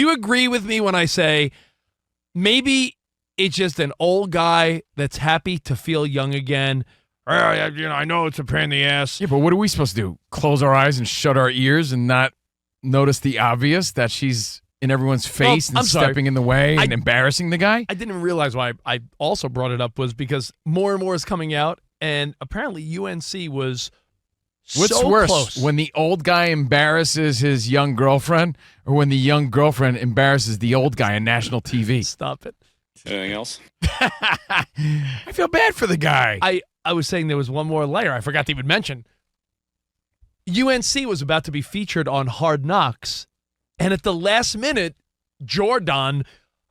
Do you agree with me when I say maybe it's just an old guy that's happy to feel young again? I know it's a pain in the ass. Yeah, but what are we supposed to do? Close our eyes and shut our ears and not notice the obvious, that she's in everyone's face and stepping in the way and embarrassing the guy? I didn't realize why I also brought it up was because more and more is coming out, and apparently UNC was What's worse, when the old guy embarrasses his young girlfriend or when the young girlfriend embarrasses the old guy on national TV? Stop it. Anything else? I feel bad for the guy. I was saying there was one more layer I forgot to even mention. UNC was about to be featured on Hard Knocks, and at the last minute, Jordan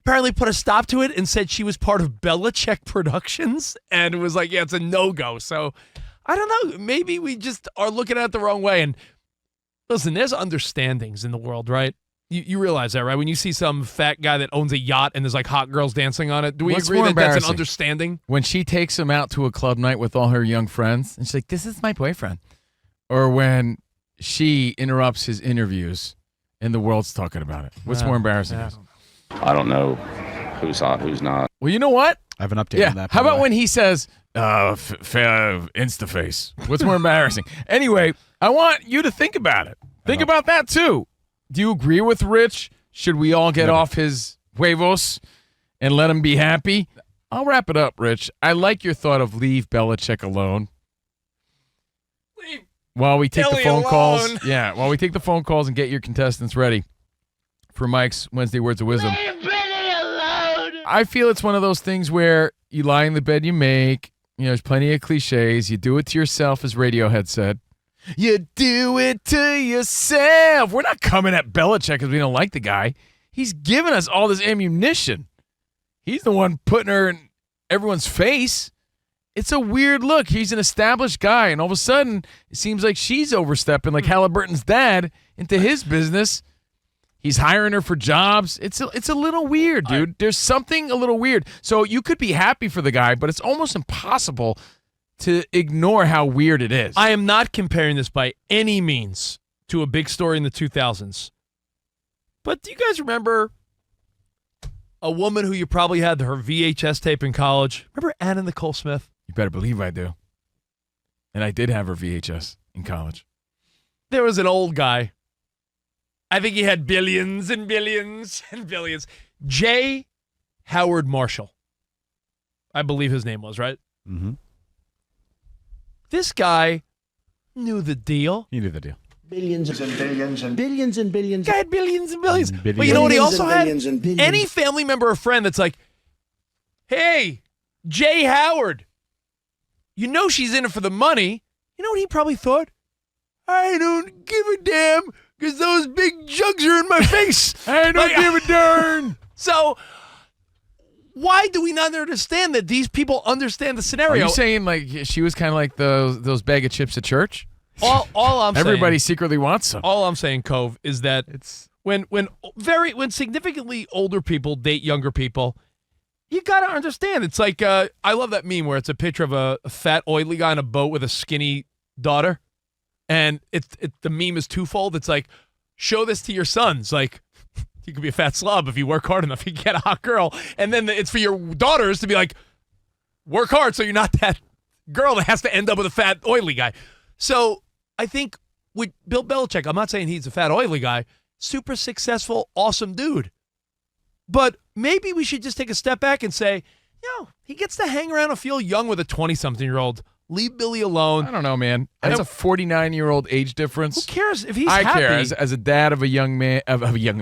apparently put a stop to it and said she was part of Belichick Productions, and it was like, yeah, it's a no-go. So, I don't know. Maybe we just are looking at it the wrong way. And listen, there's understandings in the world, right? You realize that, right? When you see some fat guy that owns a yacht and there's like hot girls dancing on it, do we agree that that's an understanding? When she takes him out to a club night with all her young friends, and she's like, this is my boyfriend. Or when she interrupts his interviews and the world's talking about it. What's more embarrassing? I don't know who's hot, who's not. Well, you know what? I have an update on that. How about when he says, Instaface? What's more embarrassing? Anyway, I want you to think about it. Think about that, too. Do you agree with Rich? Should we all get off his huevos and let him be happy? I'll wrap it up, Rich. I like your thought of leave Belichick alone. While we take the phone calls. Yeah, while we take the phone calls and get your contestants ready for Mike's Wednesday Words of Wisdom. Leave Billy alone. I feel it's one of those things where you lie in the bed you make. You know, there's plenty of cliches. You do it to yourself, as Radiohead said. You do it to yourself. We're not coming at Belichick because we don't like the guy. He's giving us all this ammunition. He's the one putting her in everyone's face. It's a weird look. He's an established guy, and all of a sudden, it seems like she's overstepping, like Halliburton's dad, into his business. He's hiring her for jobs. It's a little weird, dude. There's something a little weird. So you could be happy for the guy, but it's almost impossible to ignore how weird it is. I am not comparing this by any means to a big story in the 2000s. But do you guys remember a woman who you probably had her VHS tape in college? Remember Anna Nicole Smith? You better believe I do. And I did have her VHS in college. There was an old guy. I think he had billions and billions and billions. J. Howard Marshall. I believe his name was, right? Mm-hmm. This guy knew the deal. He knew the deal. Billions and billions and billions and billions. Guy had billions and billions. But you know what he also had? Any family member or friend that's like, hey, Jay Howard, you know she's in it for the money. You know what he probably thought? I don't give a damn because those big jugs are in my face. I don't give a darn. So why do we not understand that these people understand the scenario? Are you saying like she was kind of like those bag of chips at church? All I'm saying, everybody secretly wants some. All I'm saying, Cove, is that it's when significantly older people date younger people, you got to understand. It's like I love that meme where it's a picture of a fat, oily guy on a boat with a skinny daughter, and the meme is twofold. It's like, show this to your sons, like. You could be a fat slob if you work hard enough. You get a hot girl. And then it's for your daughters to be like, work hard so you're not that girl that has to end up with a fat, oily guy. So I think with Bill Belichick, I'm not saying he's a fat, oily guy, super successful, awesome dude. But maybe we should just take a step back and say, he gets to hang around and feel young with a 20-something-year-old. Leave Billy alone. I don't know, man. That's a 49-year-old age difference. Who cares if he's happy? I care as a dad of a young man, of a young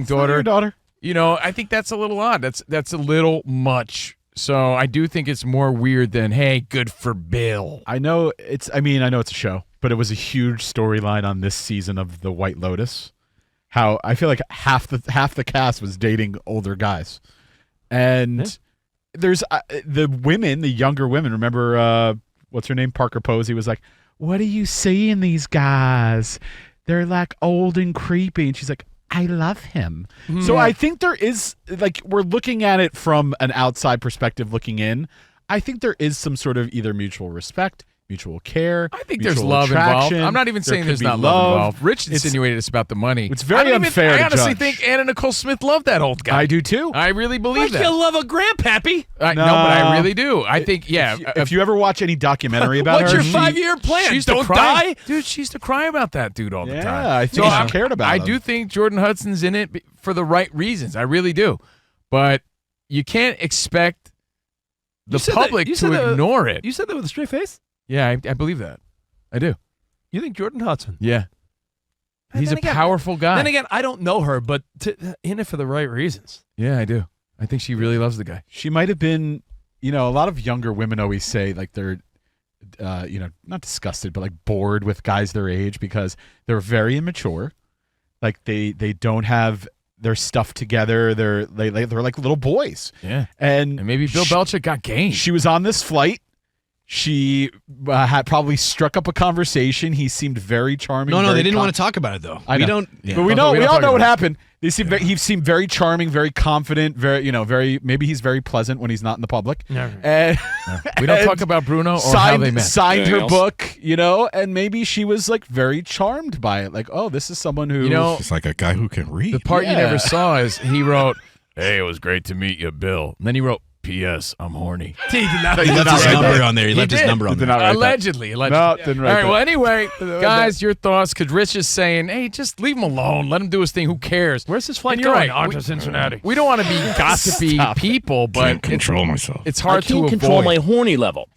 daughter. Your daughter. You know, I think that's a little odd. That's a little much. So I do think it's more weird than, hey, good for Bill. I know it's a show, but it was a huge storyline on this season of The White Lotus. How I feel like half the cast was dating older guys, and. There's the younger women. Remember, what's her name? Parker Posey was like, what do you see in these guys? They're like old and creepy. And she's like, I love him. Mm-hmm. So I think there is, like, we're looking at it from an outside perspective looking in. I think there is some sort of either mutual respect, mutual care. I think there's mutual love involved. attraction. I'm not even There saying could there's be not love involved. Rich insinuated it's about the money. It's very unfair I to honestly judge. think Anna Nicole Smith loved that old guy. I do too. I really believe Like that. you love a grandpappy. No, but I really do. I think, yeah. If you ever watch any documentary about What's her, your 5-year plan? She used to Don't cry. die? Dude, she used to cry about that dude all the time. Yeah, I think she cared about I him. do think Jordan Hudson's in it for the right reasons. I really do. But you can't expect the public to ignore it. You said that with a straight face? Yeah, I believe that. I do. You think Jordan Hudson? Yeah. And He's then a again- powerful guy. Then again, I don't know her, but in it for the right reasons. Yeah, I do. I think she really loves the guy. She might have been, a lot of younger women always say like they're, not disgusted, but like bored with guys their age because they're very immature. Like they don't have their stuff together. They're like little boys. Yeah. And maybe Bill Belichick got game. She was on this flight. She had probably struck up a conversation. He seemed very charming. No, they didn't want to talk about it though. I know. We don't. But we all know what happened. He seemed very charming, very confident, very. Maybe he's very pleasant when he's not in the public. And we don't talk about Bruno or how they met. Signed Anything her else? book, and maybe she was like very charmed by it. Like, oh, this is someone who It's like a guy who can read. The part you Yeah. never saw is he wrote, "Hey, it was great to meet you, Bill." And then he wrote, "P.S. I'm horny." He left his number on there. He left his number on Did there. not write that. Allegedly. No, didn't write All right, that. well, anyway, guys, your thoughts? Because Rich is saying, hey, just leave him alone. Let him do his thing. Who cares? Where's this flight And you're going? right. On to Cincinnati. We don't want to be gossipy Stop. people, but Can't control myself. it's hard to avoid. horny level.